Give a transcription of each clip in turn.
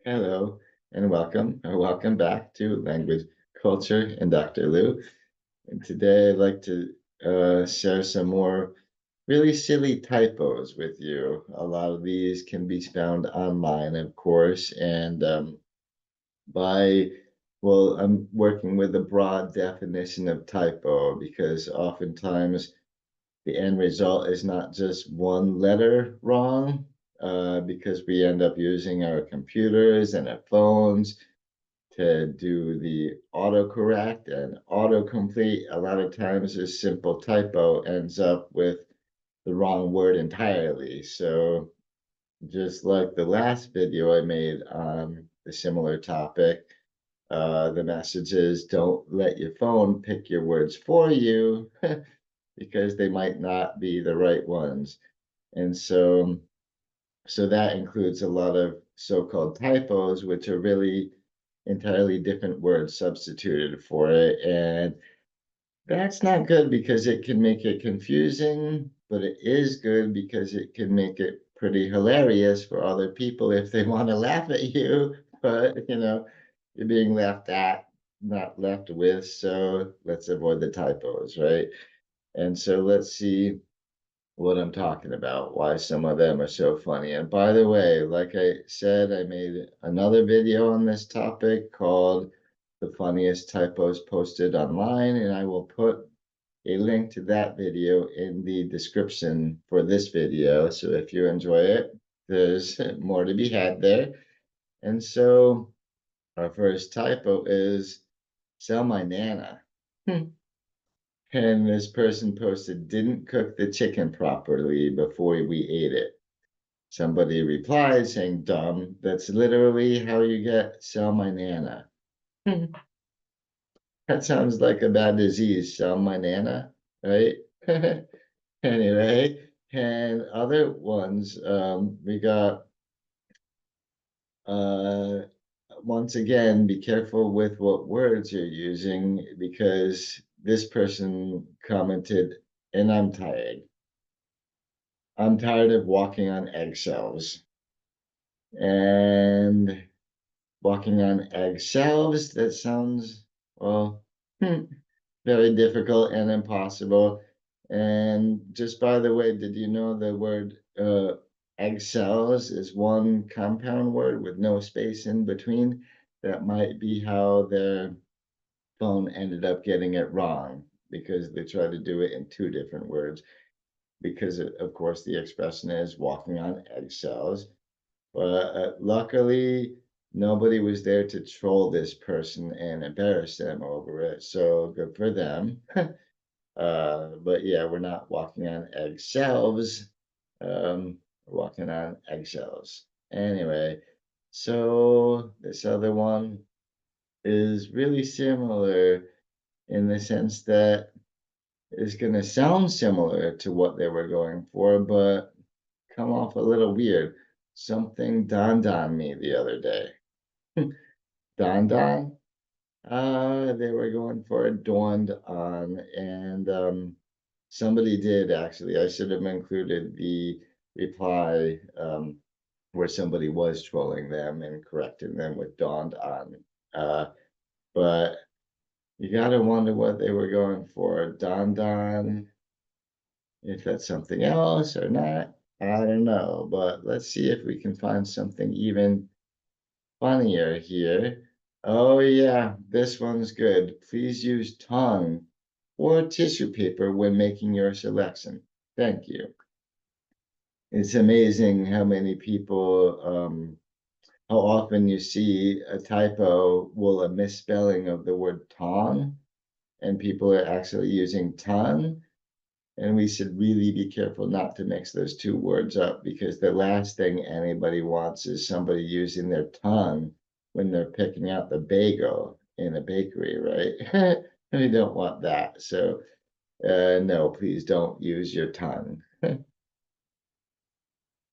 Hello and welcome, or welcome back to Language Culture and Dr. Lou. And today I'd like to share some more really silly typos with you. A lot of these can be found online, of course, and by, well, I'm working with a broad definition of typo because oftentimes the end result is not just one letter wrong, because we end up using our computers and our phones to do the autocorrect and autocomplete. A lot of times, a simple typo ends up with the wrong word entirely. So, just like the last video I made on a similar topic, the message is don't let your phone pick your words for you because they might not be the right ones. And so that includes a lot of so-called typos, which are really entirely different words substituted for it. And that's not good because it can make it confusing, but it is good because it can make it pretty hilarious for other people if they want to laugh at you. But, you're being laughed at, not left with. So let's avoid the typos, right? And so let's see what I'm talking about, why some of them are so funny. And by the way, like I said, I made another video on this topic called The Funniest Typos Posted Online, and I will put a link to that video in the description for this video. So if you enjoy it, there's more to be had there. And so our first typo is sell my nana. And this person posted, didn't cook the chicken properly before we ate it. Somebody replied saying, dumb, that's literally how you get sell my nana. That sounds like a bad disease, sell my nana, right? Anyway, and other ones, we got, uh, once again, be careful with what words you're using because this person commented, and I'm tired. I'm tired of walking on eggshells. And walking on eggshells, that sounds, well, very difficult and impossible. And just by the way, did you know the word eggshells is one compound word with no space in between? That might be how their phone ended up getting it wrong because they tried to do it in two different words. Because, of course, the expression is walking on eggshells. But luckily, nobody was there to troll this person and embarrass them over it. So good for them. But yeah, we're not walking on eggshells. We're walking on eggshells. Anyway, so this other one is really similar in the sense that it's going to sound similar to what they were going for, but come off a little weird. Something dawned on me the other day. Dawned on? They were going for a dawned on, and somebody did actually. I should have included the reply where somebody was trolling them and correcting them with dawned on. But you gotta wonder what they were going for. Dawned on, if that's something else or not, I don't know. But let's see if we can find something even funnier here. Oh, yeah, this one's good. Please use tongue or tissue paper when making your selection. Thank you. It's amazing how many people, how often you see a typo, well, a misspelling of the word tongue, and people are actually using tongue. And we should really be careful not to mix those two words up because the last thing anybody wants is somebody using their tongue when they're picking out the bagel in a bakery, right? We don't want that. So, no, please don't use your tongue.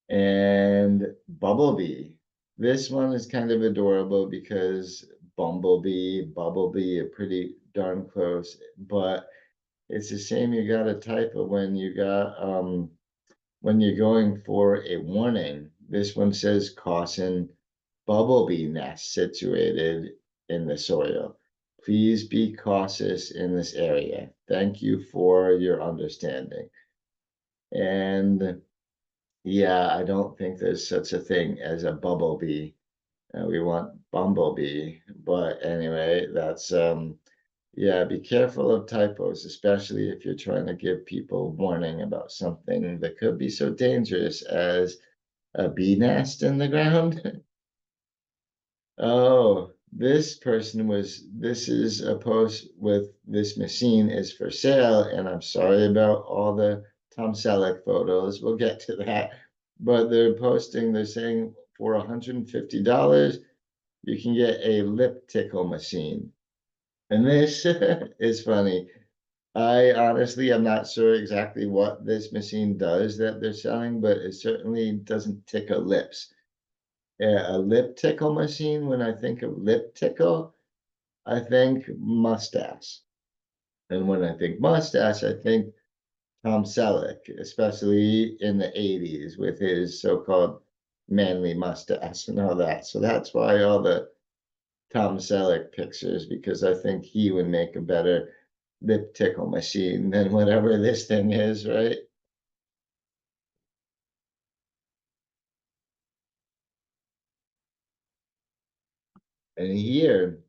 And Bumblebee. This one is kind of adorable because Bumblebee are pretty darn close, but it's a shame you got a typo when you got when you're going for a warning. This one says caution, bumblebee nest situated in the soil. Please be cautious in this area. Thank you for your understanding. And yeah, I don't think there's such a thing as a bumblebee. We want bumblebee, but anyway, that's yeah, be careful of typos, especially if you're trying to give people warning about something that could be so dangerous as a bee nest in the ground. Oh, this is a post with this machine is for sale, and I'm sorry about all the Tom Selleck photos. We'll get to that. But they're saying for $150, you can get a lip tickle machine. And this is funny. I honestly am not sure exactly what this machine does that they're selling, but it certainly doesn't tickle lips. Yeah, a lip tickle machine, when I think of lip tickle, I think mustache. And when I think mustache, I think Tom Selleck, especially in the 80s with his so-called manly mustache and all that. So that's why all the Tom Selleck pictures, because I think he would make a better lip tickle machine than whatever this thing is, right? And here,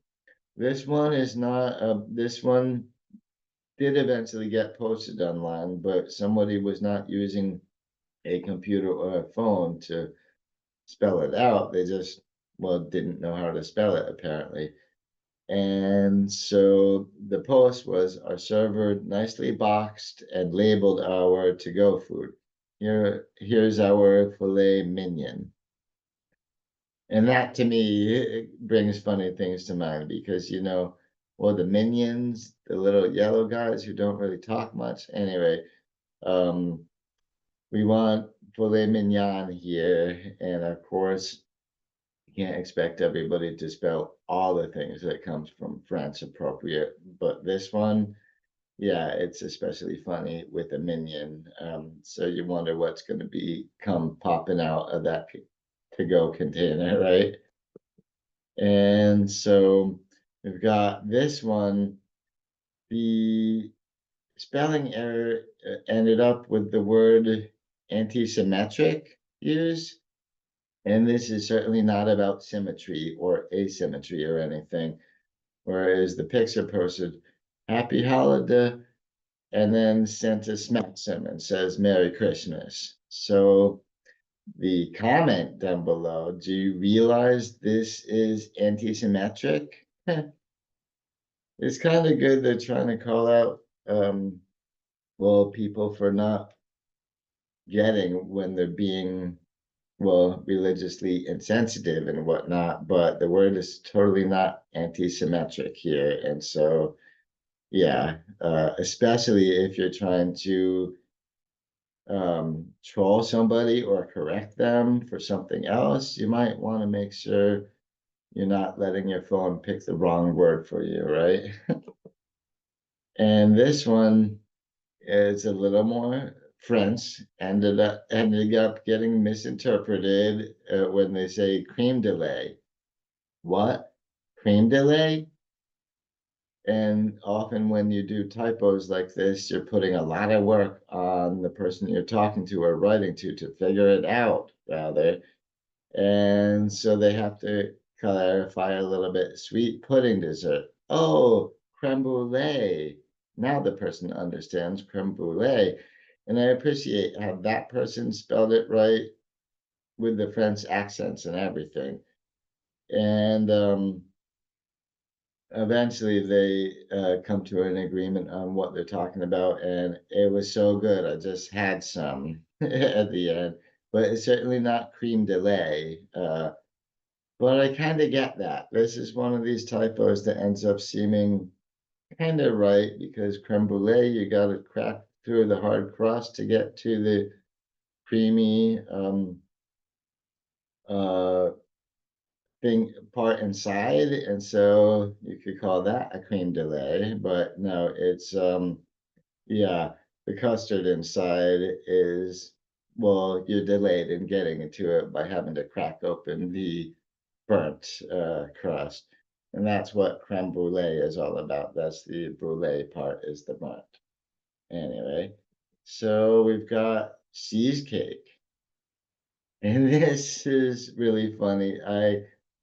this one is not, this one did eventually get posted online, but somebody was not using a computer or a phone to spell it out. They just, well, didn't know how to spell it apparently. And so the post was our server nicely boxed and labeled our to-go food. Here's our filet mignon. And that to me it brings funny things to mind because well, the minions, the little yellow guys who don't really talk much. Anyway, um, we want filet mignon here, and of course, you can't expect everybody to spell all the things that comes from France appropriate, but this one, yeah, it's especially funny with a minion. So you wonder what's going to be come popping out of that to-go container, right? And so we've got this one. The spelling error ended up with the word anti-symmetric used. And this is certainly not about symmetry or asymmetry or anything. Whereas the picture posted, Happy Holiday, and then Santa smacks him and says, Merry Christmas. So the comment down below, do you realize this is anti-symmetric? It's kind of good they're trying to call out, well, people for not getting when they're being, well, religiously insensitive and whatnot, but the word is totally not anti-symmetric here. And so, yeah, especially if you're trying to troll somebody or correct them for something else, you might want to make sure you're not letting your phone pick the wrong word for you, right? And this one is a little more French, ended up getting misinterpreted when they say cream delay. What? Cream delay? And often when you do typos like this, you're putting a lot of work on the person you're talking to or writing to figure it out, rather. And so they have to clarify a little bit. Sweet pudding dessert. Oh, creme brulee. Now the person understands creme brulee. And I appreciate how that person spelled it right with the French accents and everything. And eventually they come to an agreement on what they're talking about. And it was so good. I just had some at the end, but it's certainly not cream de lait. But I kind of get that. This is one of these typos that ends up seeming kind of right because creme brulee, you got to crack through the hard crust to get to the creamy uh, thing part inside. And so you could call that a cream delay, but no, it's yeah, the custard inside is, well, you're delayed in getting into it by having to crack open the burnt crust. And that's what creme brulee is all about. That's the brulee part, is the burnt. Anyway, so we've got cheesecake. And this is really funny.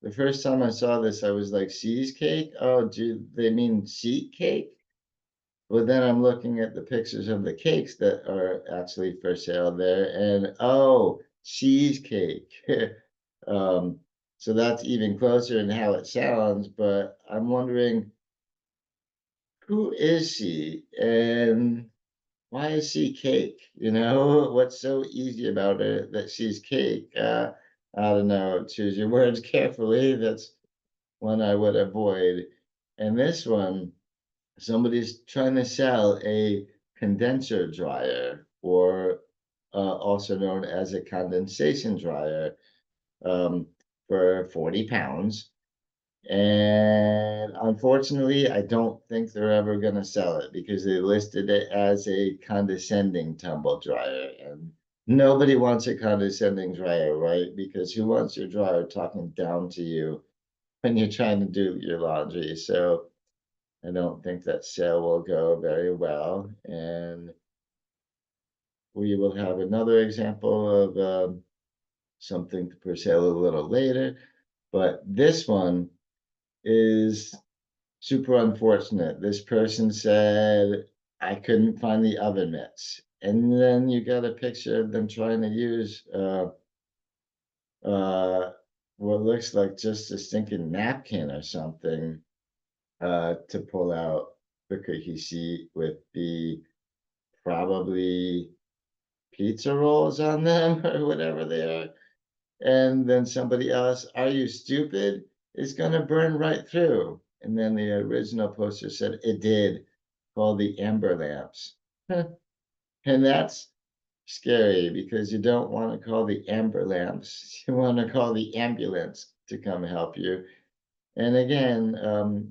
The first time I saw this, I was like, cheesecake? Oh, do they mean sheet cake? But then I'm looking at the pictures of the cakes that are actually for sale there, and oh, cheesecake. Um, so that's even closer in how it sounds, but I'm wondering, who is she and why is she cake? You know, what's so easy about her that she's cake? I don't know. Choose your words carefully. That's one I would avoid. And this one, somebody's trying to sell a condenser dryer, or also known as a condensation dryer, um, for 40 pounds. And unfortunately, I don't think they're ever going to sell it because they listed it as a condescending tumble dryer. And nobody wants a condescending dryer, right? Because who wants your dryer talking down to you when you're trying to do your laundry? So I don't think that sale will go very well. And we will have another example of something for sale a little later. But this one is super unfortunate. This person said, I couldn't find the oven mitts. And then you got a picture of them trying to use what looks like just a stinking napkin or something to pull out the cookie sheet with the probably pizza rolls on them or whatever they are. And then somebody else, are you stupid? It's gonna burn right through. And then the original poster said it did, called the amber lamps. And that's scary because you don't want to call the amber lamps. You want to call the ambulance to come help you. And again,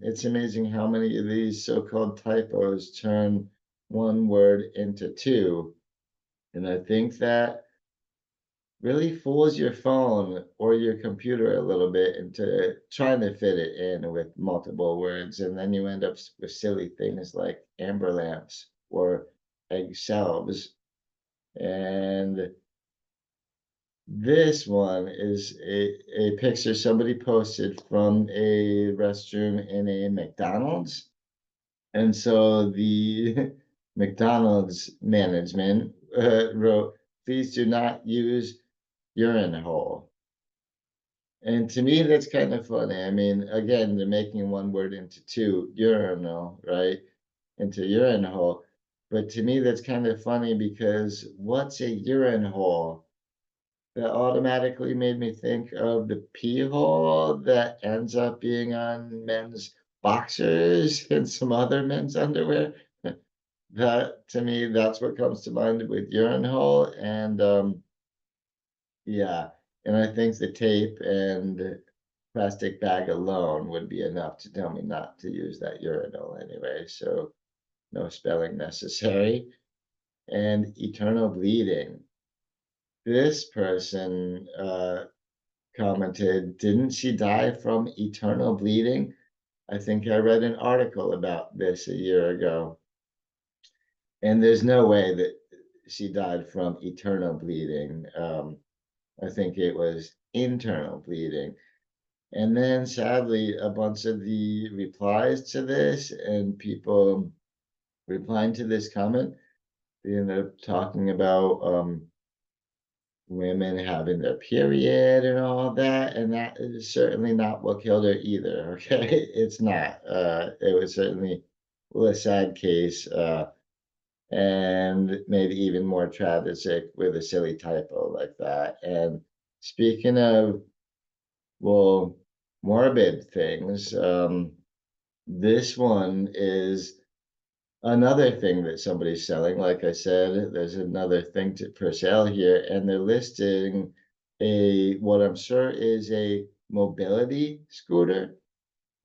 it's amazing how many of these so-called typos turn one word into two. And I think that really fools your phone or your computer a little bit into trying to fit it in with multiple words. And then you end up with silly things like amber lamps or egg shelves. And this one is a picture somebody posted from a restroom in a McDonald's. And so the McDonald's management wrote, please do not use urine hole. And to me, that's kind of funny. I mean, again, they're making one word into two, urinal, right? Into urine hole. But to me, that's kind of funny because what's a urine hole? That automatically made me think of the pee hole that ends up being on men's boxers and some other men's underwear. That to me, that's what comes to mind with urine hole. And yeah, and I think the tape and plastic bag alone would be enough to tell me not to use that urinal anyway. So no spelling necessary. And eternal bleeding. This person commented, didn't she die from eternal bleeding? I think I read an article about this a year ago. And there's no way that she died from eternal bleeding. I think it was internal bleeding. And then sadly, a bunch of the replies to this and people replying to this comment, they ended up talking about women having their period and all that, and that is certainly not what killed her either. Okay, it's not. It was certainly a sad case, and maybe even more tragic with a silly typo like that. And speaking of, well, morbid things, this one is another thing that somebody's selling. Like I said, there's another thing for sale here, and they're listing what I'm sure is a mobility scooter,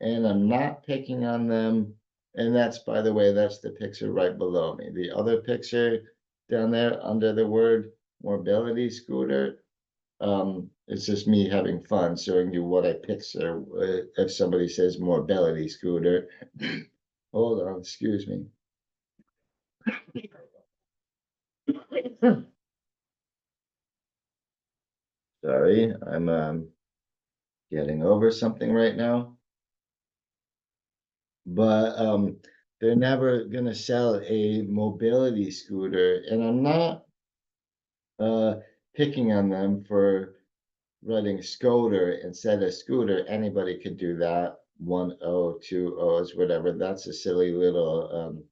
and I'm not picking on them. And that's, by the way, that's the picture right below me. The other picture down there under the word mobility scooter, It's just me having fun showing you what I picture if somebody says mobility scooter. Hold on, excuse me. Sorry, I'm getting over something right now. But they're never gonna sell a mobility scooter, and I'm not uh picking on them for writing scooter instead of scooter. Anybody could do that. One O, two O's, whatever. That's a silly little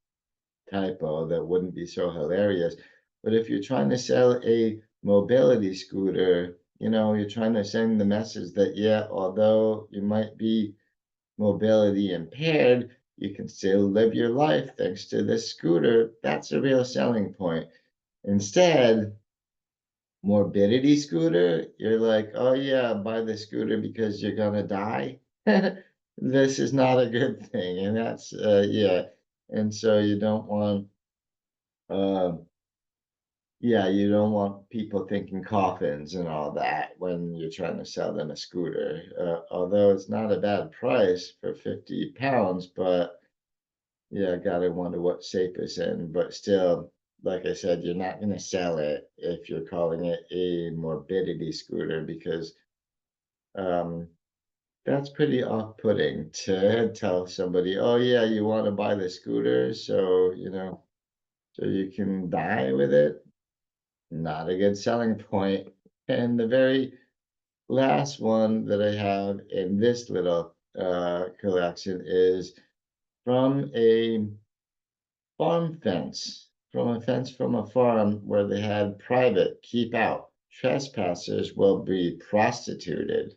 typo that wouldn't be so hilarious. But if you're trying to sell a mobility scooter, you're trying to send the message that, yeah, although you might be mobility impaired, you can still live your life thanks to this scooter. That's a real selling point. Instead, morbidity scooter, you're like, oh yeah, buy the scooter because you're gonna die. This is not a good thing. And that's yeah. And so you don't want uh yeah, you don't want people thinking coffins and all that when you're trying to sell them a scooter. Although it's not a bad price for 50 pounds, but yeah, I gotta wonder what shape it's in. But still, like I said, you're not gonna sell it if you're calling it a morbidity scooter because um, that's pretty off-putting to tell somebody, oh yeah, you want to buy the scooter, so so you can die with it. Not a good selling point. And the very last one that I have in this little collection is from a farm fence, from a fence from a farm where they had private keep out. Trespassers will be prostituted.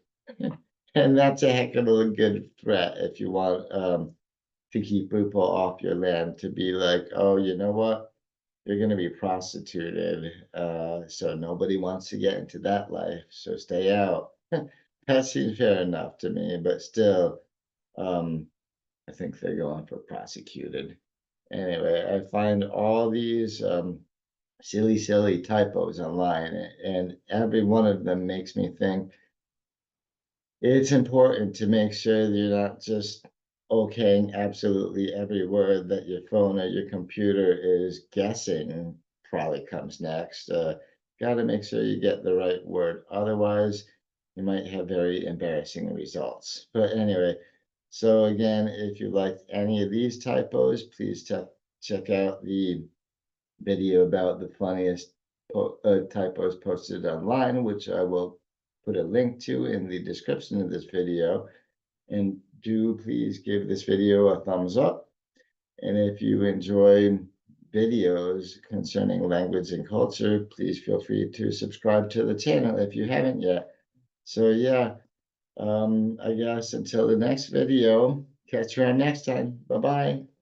And that's a heck of a good threat if you want to keep people off your land to be like, oh, you know what? You're going to be prostituted. So nobody wants to get into that life. So stay out. That seems fair enough to me, but still, um, I think they're going for prosecuted. Anyway, I find all these silly typos online, and every one of them makes me think it's important to make sure that you're not just okaying absolutely every word that your phone or your computer is guessing probably comes next. Got to make sure you get the right word. Otherwise, you might have very embarrassing results. But anyway, so again, if you liked any of these typos, please check out the video about the funniest typos posted online, which I will put a link to in the description of this video. And do please give this video a thumbs up. And if you enjoy videos concerning language and culture, please feel free to subscribe to the channel if you haven't yet. So yeah, I guess until the next video, catch you around next time. Bye-bye.